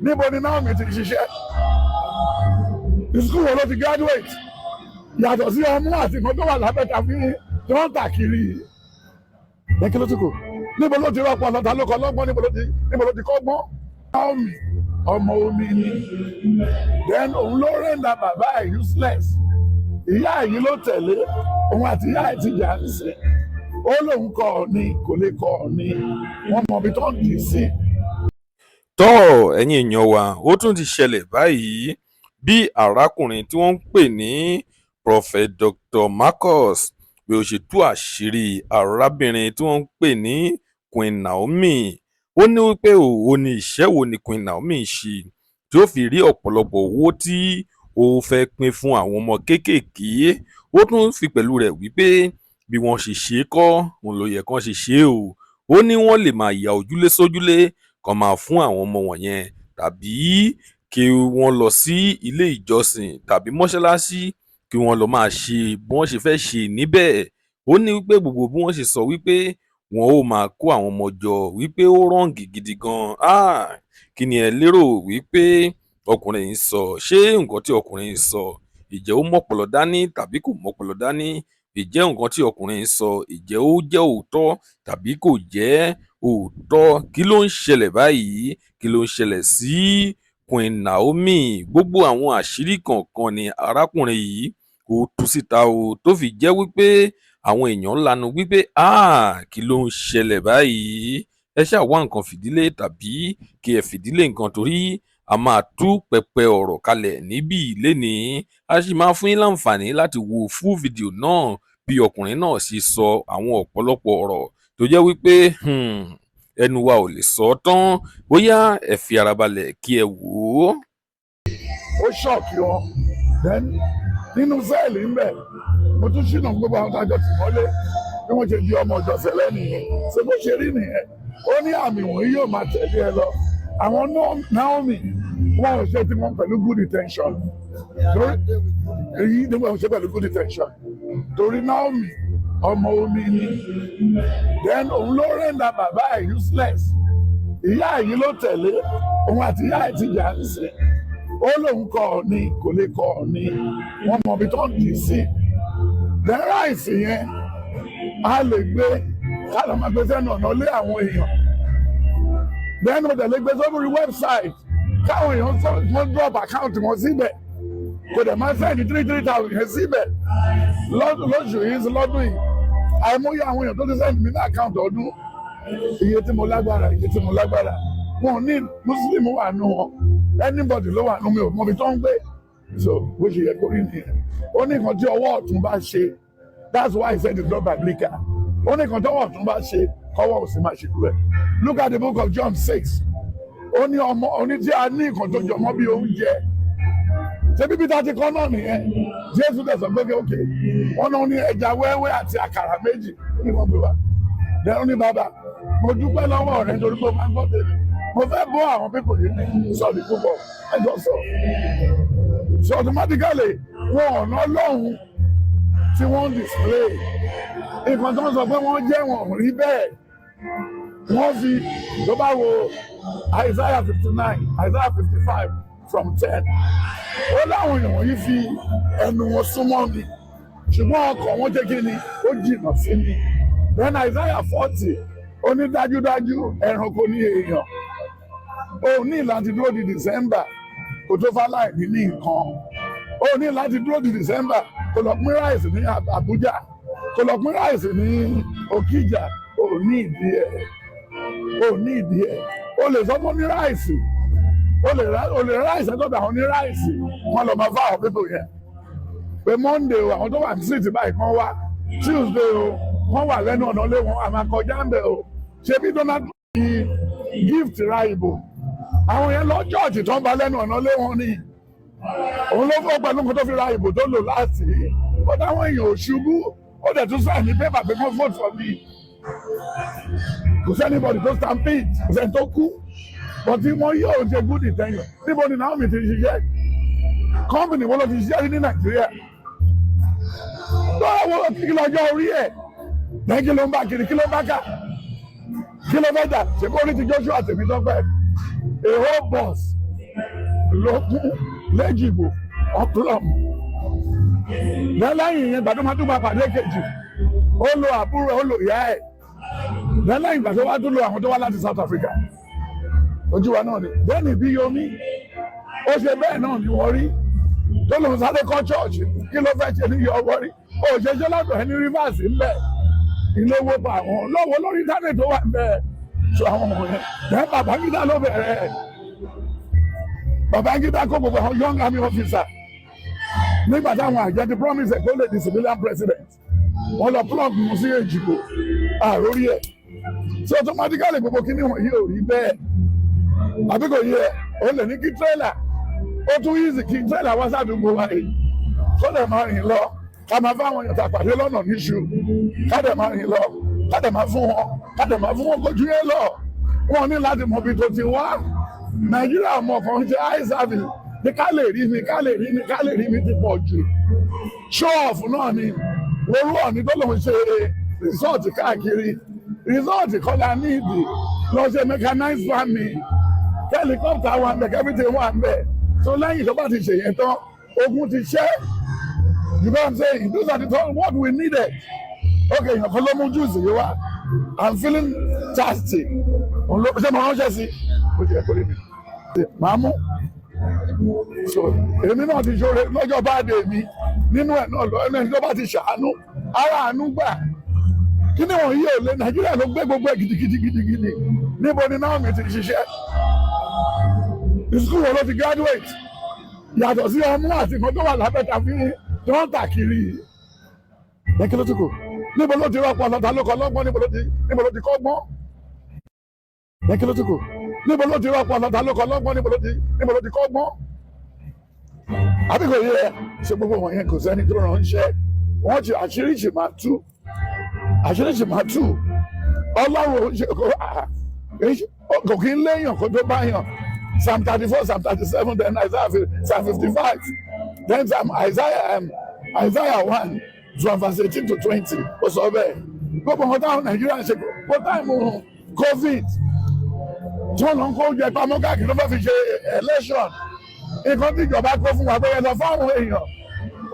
níbo ni Naomi ti ṣiṣẹ́ school wo ló ti graduate yàtọ̀ sí ọmú àti nǹkan tó wà lábẹ́ta fi tó ń tà kiri lẹ́kí ló ti kù níbo ló ti rọ́pò ọlọ́ta ló kọ́ lọ́gbọ́n níbo ló ti kọ́gbọ́n. Naomi ọmọ omi ni then òun ló rẹ́ńdà bàbá ẹ̀ useless ìyá yìí ló tẹ̀lé òun àti ìyá ẹ̀ ti jà ń sìn ó lóun kọ́ ọ ní kò lè kọ́ ọ ní wọ́n mọ ibi tó ń dì sí. tọ́ ẹ̀yin èèyàn wa ó tún ti ṣẹlẹ̀ báyìí bí arákùnrin tí wọ́n ń pè ní Prophet Dr. Marcus bí ó ṣe tú àṣírí arábìnrin tí wọ́n ń pè ní Queen Naomi. Ó ní wípé òun ní iṣẹ́ wo ni Queen Naomi ṣe tí ó fi rí ọ̀pọ̀lọpọ̀ owó tí ó fẹ́ pín fún àwọn ọmọ kéékèèké. Ó tún fi pẹ̀lú rẹ̀ wípé bí wọ́n ṣe ṣe kọ́ òun ló yẹ kán ṣe ṣe o. Ó ní wọ́n lè máa ya ojúlé sójúlé kan máa fún àwọn ọmọ wọ̀nyẹn tàbí kí wọ́n lọ sí ilé ìjọsìn tàbí mọ́ṣáláṣí kí wọ́n lọ máa ṣe bí wọ́n ṣe fẹ́ ṣe níbẹ̀. Ó ní wípé gbogbo bí wọ́n ṣe sọ wípé wọn ó máa kó àwọn ọmọ jọ wípé ó rọ̀ǹgì gidi gan. Kí ni ẹ lérò wípé ọkùnrin yìí sọ? Ṣé nǹkan tí ọkùnrin yìí sọ ìjẹ́ ó mọ́pọlọ dání tàbí kò mọ́pọlọ dání? Ìjẹ́ nǹkan tí ọkùnrin yìí sọ ìjẹ́ ó jẹ́ òótọ́ tàbí kò jẹ́ òótọ́? Kí ló ń ṣẹlẹ̀ báyìí? Kí ló ń ṣẹlẹ̀ sí Queen Naomi? Gbogbo àwọn àṣírí kọ̀ọ̀kan ni arákùnrin yìí kò tú síta o tó fi jẹ́ wípé àwọn èèyàn lanu wípé kí ló ń ṣẹlẹ̀ báyìí? Ẹ ṣáà wá nǹkan fìdílé tàbí kí ẹ fìdílé nǹkan torí a máa tú pẹpẹ ọ̀rọ̀ kalẹ̀ níbí lénìí. A sì máa fún yín láǹfààní láti wo full video náà bí ọkùnrin náà ṣe sọ àwọn ọ̀pọ̀lọpọ̀ ọ̀rọ̀ tó jẹ́ wípé ẹnu wa ò lè sọ ọ́ tán. Bóyá ẹ fi ara balẹ̀ kí ẹ wò ó. Ó ṣọ́ọ̀kì wọn then nínú sẹ́ẹ̀lì ń bẹ̀ mo tún ṣìnà gbogbo àwọn tájọ tì mọ́lé bí wọ́n ṣe di ọmọ ọjọ́ SELE nìyẹn ṣé bó ṣe rí nìyẹn. Ó ní àmì wọ̀nyí yóò máa tẹ̀lé ẹ lọ. Àwọn Naomi wọn ò ṣe tí wọ́n pẹ̀lú good intention èyí ni wọ́n ṣe pẹ̀lú good intention torí Naomi ọmọ omi ni then òun ló rẹ́ńdà bàbá ẹ̀ useless ìyá yìí ló tẹ̀lé òun àti ìyá ẹ̀ ti jà ń sìn ó lóun kọ́ ọ ní kò lè kọ́ ọ ní wọ́n mọ ibi tó ń dì sí. then ráìsì yẹn a lè gbé kálọ̀ máa gbé sẹ́nu ọ̀nà lé àwọn èèyàn then mo tẹ̀lé gbé sórí website káwọn èèyàn wọ́n drop account wọn síbẹ̀ kò dẹ̀ máa sẹ́ni 3,000 yẹn síbẹ̀ lóṣù yìí sí lọ́dún yìí àìmọye àwọn èèyàn tó ti sẹ́ni mi ní account ọdún iye tí mo lágbára wọn ò ní muslim wà nù wọn anybody ló wà nù mi ò mọ ibi tó ń gbé so bó ṣe yẹ kó rí nìyẹn. Ó ní nǹkan tí ọwọ́ ọ̀tún bá ṣe that's why he said it's not biblical. Ó ní nǹkan tí ọwọ́ ọ̀tún bá ṣe kọ́wọ́ òsì máa ṣe kúrẹ́. Look at the book of John 6. Ó ní tí a ní nǹkan tó jọmọ́ bí oúnjẹ ṣé bíbí tá a ti kọ́ náà nìyẹn. Jésù tẹ̀sán pé ókè wọ́n náà ní ẹja wẹ́wẹ́ àti àkàrà méjì ní wọ́n gbé wa. Dẹ́rù ní bàbá mo dúpẹ́ lọ́wọ́ rẹ torí pé ó máa ń gbọ́ tèmi mo fẹ́ bọ́ àwọn pípò yìí ní sọ́ọ̀dì púpọ̀ ẹjọ́ sọ. So automatically wọn ọ̀nà lọ́hùn tí wọ́n display nǹkan tó ń sọ pé wọ́n jẹ́ wọn ò rí bẹ́ẹ̀. Wọ́n fi tó bá wo Isaiah 59 Isaiah 55 from 10 ó láwọn èèyàn wọ̀nyí fi ẹnu wọn súnmọ́ mi ṣùgbọ́n ọkàn wọn jẹ́ kí ni ó jìnnà sí mi. Then Isaiah 40 ó ní dájúdájú ẹranko ní èèyàn ó ní láti dúró di December kò tó fáláìní ní nǹkan ó ní láti dúró di December kò lọ pín ráìsì ní Abuja kò lọ pín ráìsì ní Okija ó ní ìdí ẹ̀ ó lè sọ fún ní ráìsì ó lè ráìsì ẹ̀tọ́ta àwọn ní ráìsì wọ́n lọ máa fá àwọn pípò yẹn pé Monday o àwọn tó wà ní street báyìí kan wá Tuesday o wọ́n wà lẹ́nu ọ̀nà lé wọn àmà kọjá ń bẹ̀ o ṣé bí Donald Trump gift ra ìbò àwọn yẹn lọ church tó ń ba lẹ́nu ọ̀nà lé wọn ni òun ló fọ́ pẹ̀lú nǹkan tó fi ra ìbò tó lò láti ó dáwọn èèyàn ò ṣubú ó dẹ̀ tún sáà ní pépà pé kó vote for me kò sẹ́ni bọ̀dì tó stampede kò sẹ́ni tó kú bọ̀dì wọn yóò ṣe good intention níbo ni Naomi ti ṣiṣẹ́ company wọn ló ti ṣiṣẹ́ ní Nàìjíríà lọ́wọ́ wọn kí lọ́jọ́ orí ẹ̀ lẹ́yìn kí ló ń bá kiri kí ló ń bá kà kí ló fẹ́ jà ṣe kó rí ti Joshua tèmi tó pẹ́ a whole bus lókun lẹ́jìgbò ọ̀pọ̀lọpọ̀ lẹ́lẹ́yìn yẹn gbàdúrà máa tún máa pàdé kejì ó lo àbúrò ó lo ìyá ẹ̀ lẹ́lẹ́yìn ìgbà tó wá tún lo àwọn tó wá láti South Africa ojú wa náà ni bẹ́ẹ̀ ni bí yomi ó ṣe bẹ́ẹ̀ náà ni wọ́n rí tó lòun sáré kọ́ church kí ló fẹ́ ṣe ní yọ ọwọ́ rí ó ṣe ṣe lọ́dọ̀ ẹni rivers ń bẹ̀ ilé owó pa àwọn lọ́wọ́ lórí internet tó wà ń bẹ̀ sọ àwọn ọmọ yẹn bẹ́ẹ̀ Babangida ló bẹ̀rẹ̀ Babangida kó gbogbo àwọn young army officer nígbà táwọn àjẹ ti promise ẹ̀ kó lè di civilian president wọ́n lọ plug mu sí èjìgbò àrórí ẹ̀ so automatically gbogbo kíní wọ̀nyí ò rí bẹ́ẹ̀ àbí kò yẹ ó lè ní kí trailer ó tún easy kí trailer wá sádùúgbò wa yìí kó dẹ̀ máa rìn lọ ká máa fáwọn èèyàn tàpàdé lọ́nà níṣu ká dẹ̀ máa rìn lọ ká dẹ̀ máa fún wọn kojú yẹn lọ wọn ní láti mọ ibi tó ti wá Nàìjíríà mọ̀ kàn ṣe eye service ní ká lè rí mi ti pọ̀ jù show off náà ni orú ọ̀ní tó lòun ṣe resort káàkiri resort kọ́lá níìdì lọ ṣe mechanized farming helicopter wà ń bẹ̀ everything wà ń bẹ̀ so lẹ́yìn tó bá ti ṣe yẹn tán ogun ti ṣẹ́ you know what I'm saying those are the things what we needed okay ìyàn kan ló mú juice yìí wá I'm feeling thirsty ṣé mo ránṣẹ́ sí o jẹ́ kórè mi màá mú so èmi náà ti ṣoore lọ́jọ́ báàdé mi nínú ẹ̀ náà lọ́ọ́ ẹni tó bá ti ṣàánú ara àánú gbà kí ni wọ́n yí ò lé Nàìjíríà ló gbé gbogbo ẹ̀ gidigidi níbo ni Naomi ti ṣiṣẹ́ school wo ló ti graduate yàtọ̀ sí ọmú àti nǹkan tó wà lábẹ́ta fi tí wọ́n tà kiri lẹ́kí ló ti kù níbo ló ti rọ́pọ̀ lọ́ta ló kọ́ lọ́gbọ́n níbo ló ti kọ́gbọ́n lẹ́kí ló ti kù níbo ló ti rọ́pọ̀ lọ́ta ló kọ́ lọ́gbọ́n níbo ló ti kọ́gbọ́n àbí kò yẹ ṣe gbogbo wọ̀nyẹn kò sẹ́ni tó ránṣẹ́ wọ́n ti àṣírí ṣì máa tú Ọlọ́run kò kí ń léèyàn kó tó bá yàn Psalm 34, Psalm 37, then Psalm 55, then Isaiah 1, from verse 18 to 20. Ó sọ bẹ́ẹ̀. Gbogbo ọ̀gá táwọn Nàìjíríà ṣe kó táìmù COVID tí wọ́n lọ ń kó jẹ pamọ́ káàkiri ló fẹ́ fi ṣe election. Nǹkan tí ìjọba kó fún wa pé ẹ lọ fáwọn èèyàn.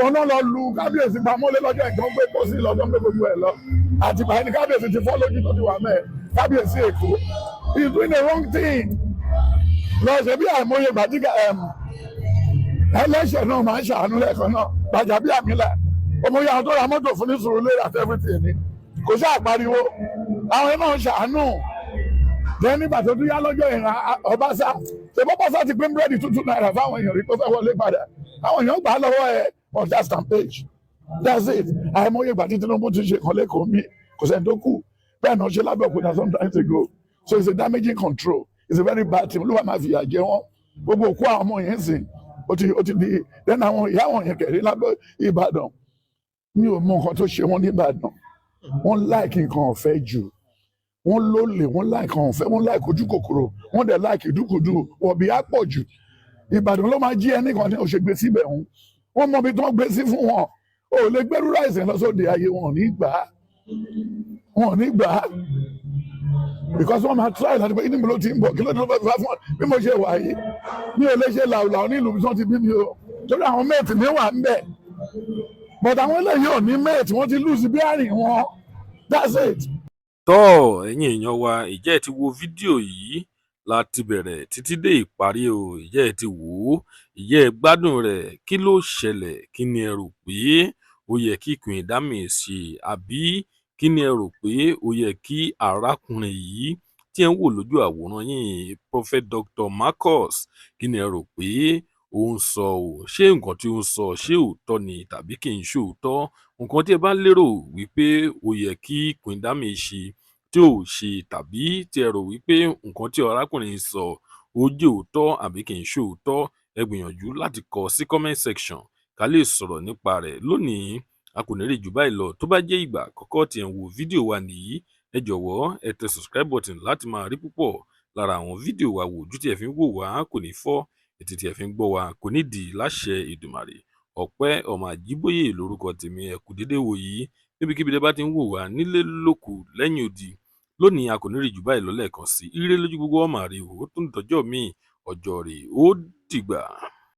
Òun náà lọ lu kábíyèsí pamọ́ lé lọ́jọ́ ìgbọ́n gbé kó sí lọ́jọ́ gbé gbogbo ẹ̀ lọ. Àtìgbà ẹni kábíyèsí ti fọ́ lójú tó ti wà mẹ́ẹ̀. Kábíyèsí Èkó. He's doing the wrong thing. Lọ ṣe bí àìmọye gbàdígà ẹlẹ́ṣẹ̀ náà máa ń ṣàánú lẹ́ẹ̀kan náà gbàjà bí àmìlà ọmọye àwọn tó ra mọ́tò fún ní sùúrù lérè àti everything ni kò ṣáà pariwo àwọn náà ń ṣàánú jẹ́ nígbà tó tún yá lọ́jọ́ ìran Ọbaṣá ṣe bọ́bọ́sá ti pín búrẹ́dì ₦2 fáwọn èèyàn rí pé fẹ́ wọlé padà àwọn èèyàn gbà á lọ́wọ́ ẹ̀ on that stampage that's it àìmọye ìgbà tí Tinubu ti ṣe kan lẹ́kọ̀ọ́ mi kò sẹ́ni tó kù bẹ́ẹ̀ náà ṣe Lábẹ́òkúta sometimes ago so it's a damaging control. It's a very bad thing. Olúwa máa fi ìyà jẹ wọ́n. Gbogbo òkú àwọn ọmọ yẹn sìn. Ó ti di. Then àwọn ìyá wọn yẹn kẹ̀rí lábẹ́ Ìbàdàn. Mi ò mọ nǹkan tó ṣe wọ́n ní Ìbàdàn. Wọ́n láìkì nǹkan ọ̀fẹ́ jù. Wọ́n lólè, wọ́n láìkì nǹkan ọ̀fẹ́, wọ́n láìkì ojú kòkòrò, wọ́n dẹ̀ láìkì dúkùdù, wọ̀bí á pọ̀ jù. Ìbàdàn ló máa jí ẹnì kan tí ó ṣe gbé síbẹ̀ wọn. Wọ́n mọ ibi tí wọ́n gbé sí fún wọn. O ò lè gbẹ́rú ráìsì lọ sóde ayé wọn ò ní gbà á. Wọn ò ní gbà á. Because wọ́n máa try láti pé inú mi ló ti ń bọ̀ kí ló dé ló fẹ́ fà fún ọ bí mo ṣe wà yìí mi ò lè ṣe làwùlàwù ní ìlú tí wọ́n ti bí mi o torí àwọn méètì mi wà ń bẹ̀ but àwọn eléyìí ò ní méètì wọ́n ti lùsì bí àrìn wọn that's it. tọ́ ẹ̀yin èèyàn wa ìjẹ́ ẹ ti wo fídíò yìí láti bẹ̀rẹ̀ títí dé ìparí o ìjẹ́ ẹ ti wò ó ìjẹ́ ẹ gbádùn rẹ̀ kí ló ṣẹlẹ̀ kí ni ẹ rò pé ó yẹ kí Queen Dami ṣe àbí kí ni ẹ rò pé ó yẹ kí arákùnrin yìí tí ẹ ń wò lójú àwòrán yìí Prophet Dr. Marcus kí ni ẹ rò pé ó ń sọ ò ṣé nǹkan tí ó ń sọ ṣé òótọ́ ni tàbí kì í ṣe òótọ́ nǹkan tí ẹ bá lérò wípé ó yẹ kí Queen Dami ṣe tí ò ṣe tàbí tí ẹ rò wípé nǹkan tí arákùnrin sọ ó jẹ́ òótọ́ àbí kì í ṣe òótọ́ ẹ gbìyànjú láti kọ sí comment section ká lè sọ̀rọ̀ nípa rẹ̀ lónìí a kò ní rí jù báyìí lọ tó bá jẹ́ ìgbà àkọ́kọ́ tí ẹ̀ ń wo fídíò wa nìyí ẹ jọ̀wọ́ ẹ tẹ subscribe button láti máa rí púpọ̀ lára àwọn fídíò wa wò ojú tí ẹ fi ń wò wá kò ní fọ́ ètí tí ẹ fi ń gbọ́ wa kò ní dì láṣẹ Èdùmàrè Ọpẹ́ Ọmọ Àjíbóyè lórúkọ tèmi ẹ kú dédé wò yìí níbikíbi tẹ́ bá ti ń wò wá nílé lóko lẹ́yìn odi lónìí a kò ní rí jù báyìí lọ lẹ́ẹ̀kan sí ire lójú gbogbo ọmọ rè ó tún dọjọ́ míì ọjọ́ rè ó dìgbà.